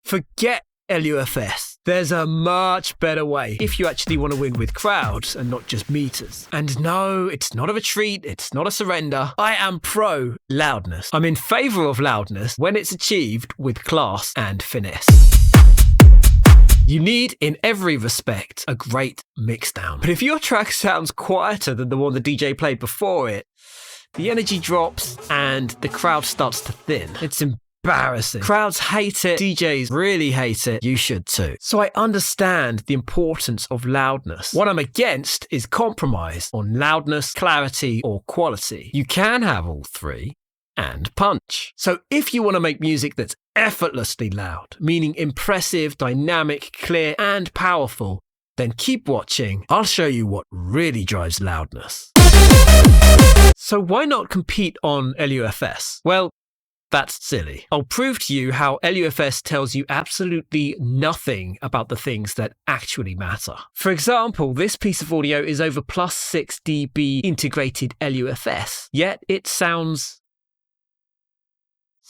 Forget LUFS. There's a much better way if you actually want to win with crowds and not just meters. And no, it's not a retreat, it's not a surrender. I am pro loudness. I'm in favor of loudness when it's achieved with class and finesse. You need, in every respect, a great mixdown. But if your track sounds quieter than the one the DJ played before it, the energy drops and the crowd starts to thin. It's embarrassing. Crowds hate it. DJs really hate it. You should too. So I understand the importance of loudness. What I'm against is compromise on loudness, clarity, or quality. You can have all three and punch. So if you want to make music that's effortlessly loud, meaning impressive, dynamic, clear, and powerful, then keep watching. I'll show you what really drives loudness. So why not compete on LUFS? Well, that's silly. I'll prove to you how LUFS tells you absolutely nothing about the things that actually matter. For example, this piece of audio is over plus 6 dB integrated LUFS, yet it sounds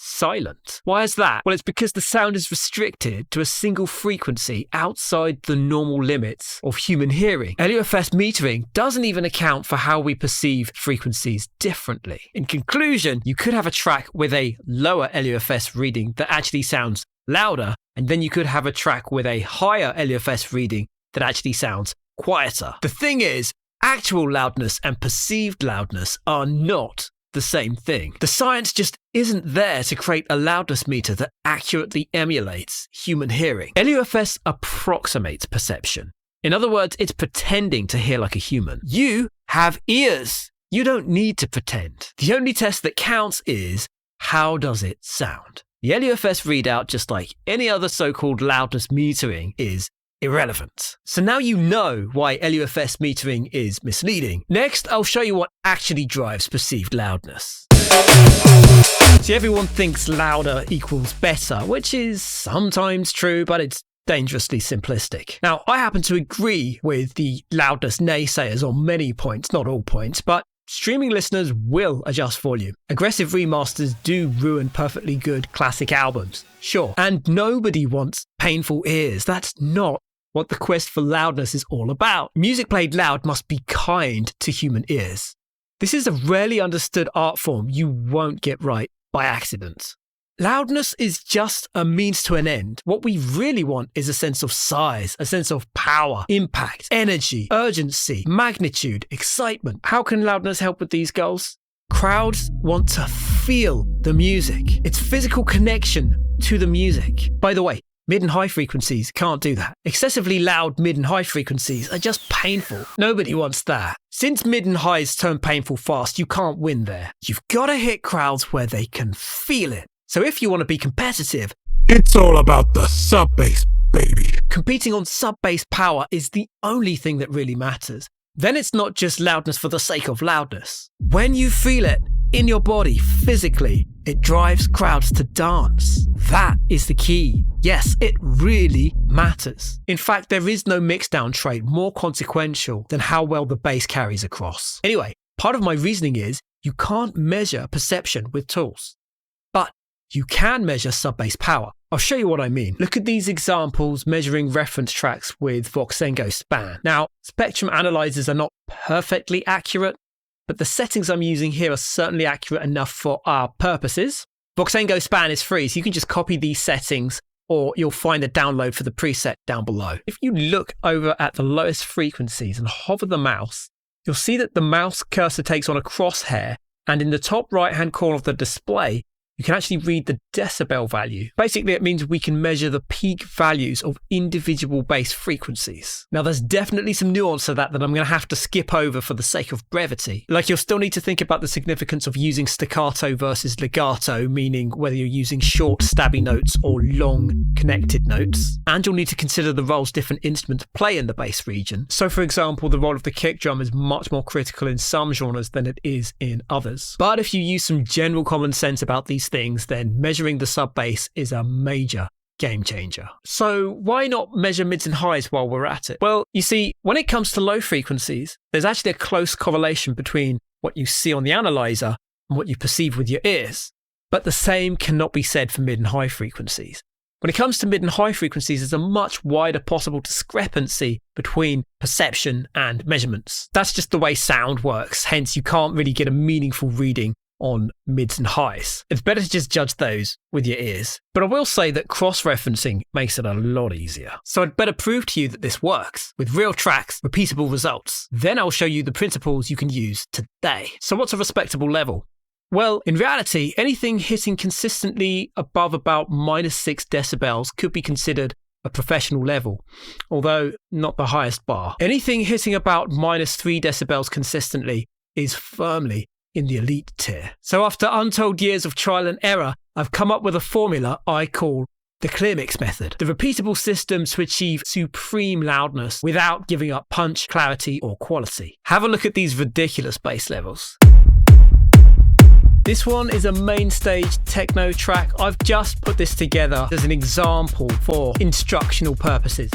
silent. Why is that? Well, it's because the sound is restricted to a single frequency outside the normal limits of human hearing. LUFS metering doesn't even account for how we perceive frequencies differently. In conclusion, you could have a track with a lower LUFS reading that actually sounds louder, and then you could have a track with a higher LUFS reading that actually sounds quieter. The thing is, actual loudness and perceived loudness are not the same thing. The science just isn't there to create a loudness meter that accurately emulates human hearing. LUFS approximates perception. In other words, it's pretending to hear like a human. You have ears. You don't need to pretend. The only test that counts is, how does it sound? The LUFS readout, just like any other so-called loudness metering, is irrelevant. So now you know why LUFS metering is misleading. Next, I'll show you what actually drives perceived loudness. See, everyone thinks louder equals better, which is sometimes true, but it's dangerously simplistic. Now, I happen to agree with the loudness naysayers on many points, not all points, but streaming listeners will adjust volume. Aggressive remasters do ruin perfectly good classic albums, sure. And nobody wants painful ears. That's not what the quest for loudness is all about. Music played loud must be kind to human ears. This is a rarely understood art form you won't get right by accident. Loudness is just a means to an end. What we really want is a sense of size, a sense of power, impact, energy, urgency, magnitude, excitement. How can loudness help with these goals? Crowds want to feel the music. It's physical connection to the music. By the way, mid and high frequencies can't do that. Excessively loud mid and high frequencies are just painful. Nobody wants that. Since mid and highs turn painful fast, you can't win there. You've got to hit crowds where they can feel it. So if you want to be competitive, it's all about the sub-bass, baby. Competing on sub-bass power is the only thing that really matters. Then it's not just loudness for the sake of loudness. When you feel it in your body physically, it drives crowds to dance. That is the key. Yes, it really matters. In fact, there is no mixdown trait more consequential than how well the bass carries across. Anyway, part of my reasoning is you can't measure perception with tools, but you can measure sub-bass power. I'll show you what I mean. Look at these examples measuring reference tracks with Voxengo Span. Now, spectrum analyzers are not perfectly accurate, but the settings I'm using here are certainly accurate enough for our purposes. Voxengo Span is free, so you can just copy these settings, or you'll find a download for the preset down below. If you look over at the lowest frequencies and hover the mouse, you'll see that the mouse cursor takes on a crosshair, and in the top right-hand corner of the display, you can actually read the decibel value. Basically, it means we can measure the peak values of individual bass frequencies. Now, there's definitely some nuance to that I'm going to have to skip over for the sake of brevity. Like, you'll still need to think about the significance of using staccato versus legato, meaning whether you're using short, stabby notes or long, connected notes. And you'll need to consider the roles different instruments play in the bass region. So, for example, the role of the kick drum is much more critical in some genres than it is in others. But if you use some general common sense about these things, then measuring the sub bass is a major game changer. So why not measure mids and highs while we're at it? Well, you see, when it comes to low frequencies, there's actually a close correlation between what you see on the analyzer and what you perceive with your ears. But the same cannot be said for mid and high frequencies. When it comes to mid and high frequencies, there's a much wider possible discrepancy between perception and measurements. That's just the way sound works, hence you can't really get a meaningful reading on mids and highs. It's better to just judge those with your ears. But I will say that cross-referencing makes it a lot easier. So I'd better prove to you that this works with real tracks, repeatable results. Then I'll show you the principles you can use today. So what's a respectable level? Well, in reality, anything hitting consistently above about -6 decibels could be considered a professional level, although not the highest bar. Anything hitting about -3 decibels consistently is firmly in the elite tier. So after untold years of trial and error, I've come up with a formula I call the clear mix method, the repeatable system to achieve supreme loudness without giving up punch, clarity, or quality. Have a look at these ridiculous bass levels. This one is a main stage techno track. I've just put this together as an example for instructional purposes.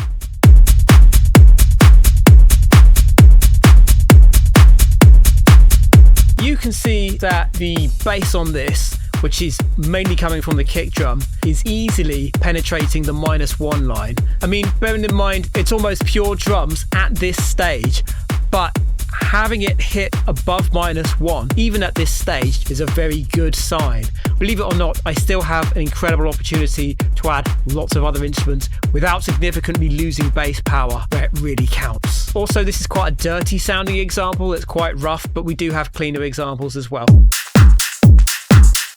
You can see that the bass on this, which is mainly coming from the kick drum, is easily penetrating the -1 line. I mean, bearing in mind, it's almost pure drums at this stage, but having it hit above -1, even at this stage, is a very good sign. Believe it or not, I still have an incredible opportunity to add lots of other instruments without significantly losing bass power where it really counts. Also, this is quite a dirty sounding example. It's quite rough, but we do have cleaner examples as well.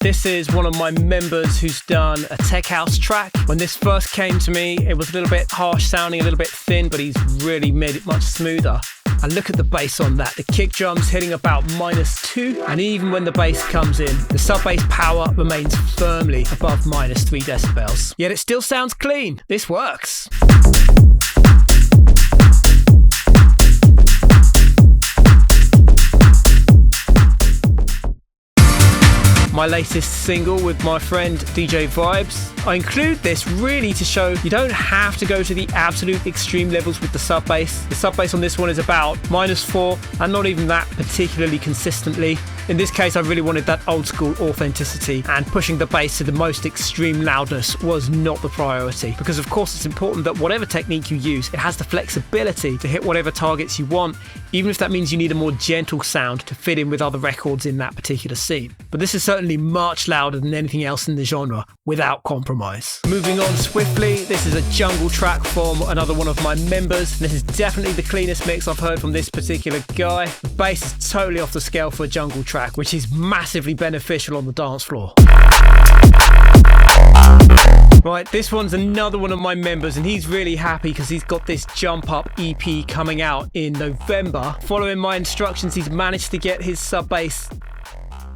This is one of my members who's done a tech house track. When this first came to me, it was a little bit harsh sounding, a little bit thin, but he's really made it much smoother. And look at the bass on that. The kick drum's hitting about -2, and even when the bass comes in, the sub-bass power remains firmly above -3 decibels. Yet it still sounds clean. This works. My latest single with my friend DJ Vibes. I include this really to show you don't have to go to the absolute extreme levels with the sub bass. The sub bass on this one is about -4, and not even that particularly consistently. In this case, I really wanted that old school authenticity, and pushing the bass to the most extreme loudness was not the priority, because of course it's important that whatever technique you use, it has the flexibility to hit whatever targets you want, even if that means you need a more gentle sound to fit in with other records in that particular scene. But this is certainly much louder than anything else in the genre without compromise. Moving on swiftly, this is a jungle track from another one of my members. This is definitely the cleanest mix I've heard from this particular guy. The bass is totally off the scale for a jungle track, which is massively beneficial on the dance floor. Right, this one's another one of my members, and he's really happy because he's got this Jump Up EP coming out in November. Following my instructions, he's managed to get his sub bass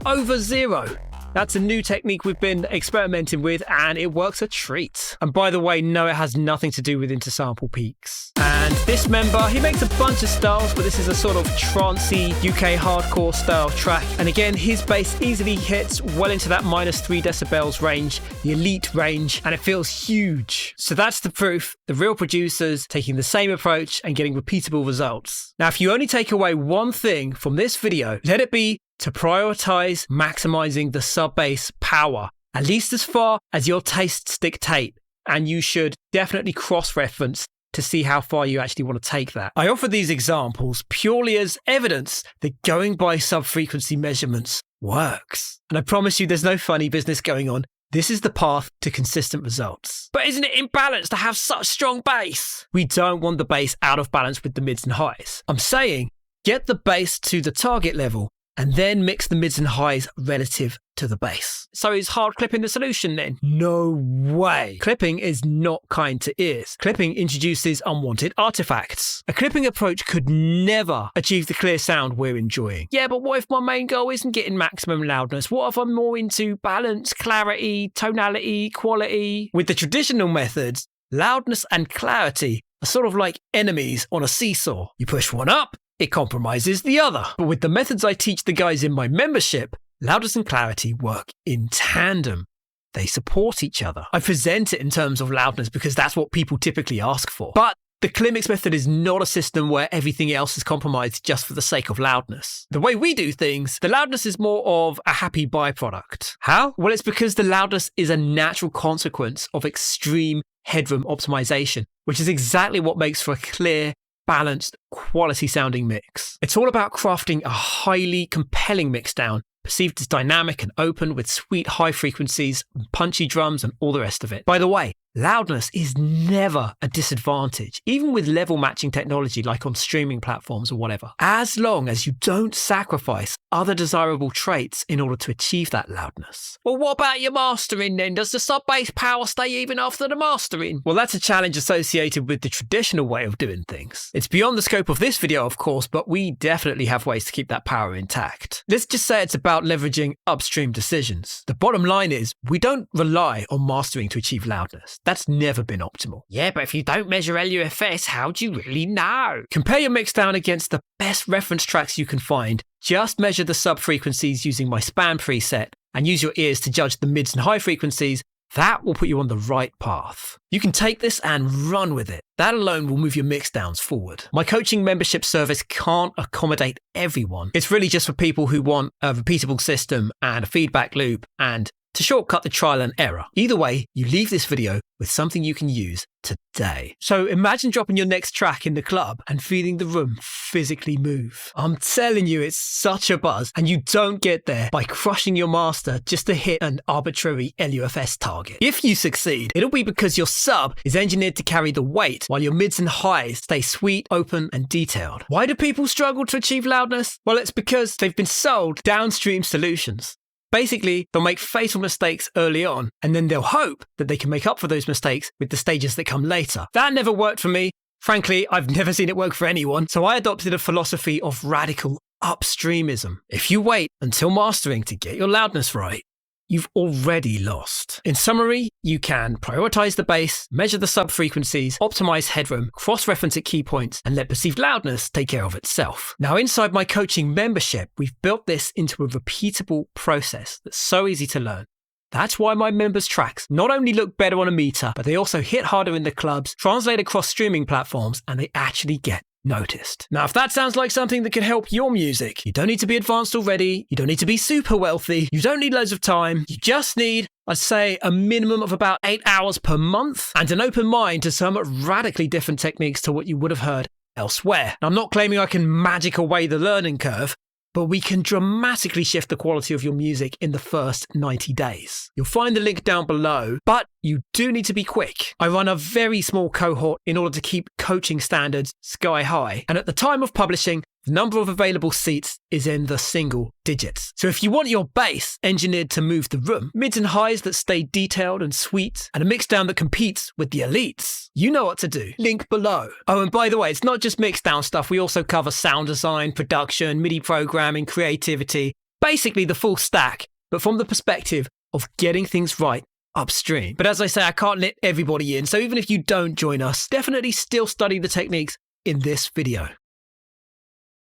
over 0. That's a new technique we've been experimenting with, and it works a treat. And by the way, no, it has nothing to do with intersample peaks. And this member, he makes a bunch of styles, but this is a sort of trancey UK hardcore style track. And again, his bass easily hits well into that -3 decibels range, the elite range, and it feels huge. So that's the proof. The real producers taking the same approach and getting repeatable results. Now, if you only take away one thing from this video, let it be to prioritize maximizing the sub-bass power, at least as far as your tastes dictate, and you should definitely cross-reference to see how far you actually want to take that. I offer these examples purely as evidence that going by sub-frequency measurements works. And I promise you there's no funny business going on. This is the path to consistent results. But isn't it imbalanced to have such strong bass? We don't want the bass out of balance with the mids and highs. I'm saying get the bass to the target level, and then mix the mids and highs relative to the bass. So is hard clipping the solution then? No way. Clipping is not kind to ears. Clipping introduces unwanted artifacts. A clipping approach could never achieve the clear sound we're enjoying. Yeah, but what if my main goal isn't getting maximum loudness? What if I'm more into balance, clarity, tonality, quality? With the traditional methods, loudness and clarity are sort of like enemies on a seesaw. You push one up, it compromises the other. But with the methods I teach the guys in my membership, loudness and clarity work in tandem. They support each other. I present it in terms of loudness because that's what people typically ask for. But The clear mix method is not a system where everything else is compromised just for the sake of loudness. The way we do things, the loudness is more of a happy byproduct. How? Well, it's because the loudness is a natural consequence of extreme headroom optimization, which is exactly what makes for a clear, balanced, quality sounding mix. It's all about crafting a highly compelling mix down, perceived as dynamic and open with sweet high frequencies, punchy drums and all the rest of it. By the way, loudness is never a disadvantage, even with level matching technology like on streaming platforms or whatever, as long as you don't sacrifice other desirable traits in order to achieve that loudness. Well, what about your mastering then? Does the sub-bass power stay even after the mastering? Well, that's a challenge associated with the traditional way of doing things. It's beyond the scope of this video, of course, but we definitely have ways to keep that power intact. Let's just say it's about leveraging upstream decisions. The bottom line is, we don't rely on mastering to achieve loudness. That's never been optimal. Yeah, but if you don't measure LUFS, how do you really know? Compare your mix down against the best reference tracks you can find. Just measure the sub-frequencies using my span preset and use your ears to judge the mids and high frequencies. That will put you on the right path. You can take this and run with it. That alone will move your mix downs forward. My coaching membership service can't accommodate everyone. It's really just for people who want a repeatable system and a feedback loop and to shortcut the trial and error. Either way, you leave this video with something you can use today. So imagine dropping your next track in the club and feeling the room physically move. I'm telling you, it's such a buzz, and you don't get there by crushing your master just to hit an arbitrary LUFS target. If you succeed, it'll be because your sub is engineered to carry the weight while your mids and highs stay sweet, open, and detailed. Why do people struggle to achieve loudness? Well, it's because they've been sold downstream solutions. Basically, they'll make fatal mistakes early on, and then they'll hope that they can make up for those mistakes with the stages that come later. That never worked for me. Frankly, I've never seen it work for anyone, so I adopted a philosophy of radical upstreamism. If you wait until mastering to get your loudness right, you've already lost. In summary, you can prioritize the bass, measure the sub-frequencies, optimize headroom, cross-reference at key points, and let perceived loudness take care of itself. Now, inside my coaching membership, we've built this into a repeatable process that's so easy to learn. That's why my members' tracks not only look better on a meter, but they also hit harder in the clubs, translate across streaming platforms, and they actually get noticed. Now, if that sounds like something that can help your music, you don't need to be advanced already, you don't need to be super wealthy, you don't need loads of time, you just need, I'd say, a minimum of about 8 hours per month and an open mind to some radically different techniques to what you would have heard elsewhere. Now, I'm not claiming I can magic away the learning curve, but we can dramatically shift the quality of your music in the first 90 days. You'll find the link down below, but you do need to be quick. I run a very small cohort in order to keep coaching standards sky high, and at the time of publishing, the number of available seats is in the single digits. So if you want your bass engineered to move the room, mids and highs that stay detailed and sweet, and a mix down that competes with the elites, you know what to do. Link below. Oh, and by the way, it's not just mix down stuff. We also cover sound design, production, MIDI programming, creativity, basically the full stack, but from the perspective of getting things right upstream. But as I say, I can't let everybody in, so even if you don't join us, definitely still study the techniques in this video.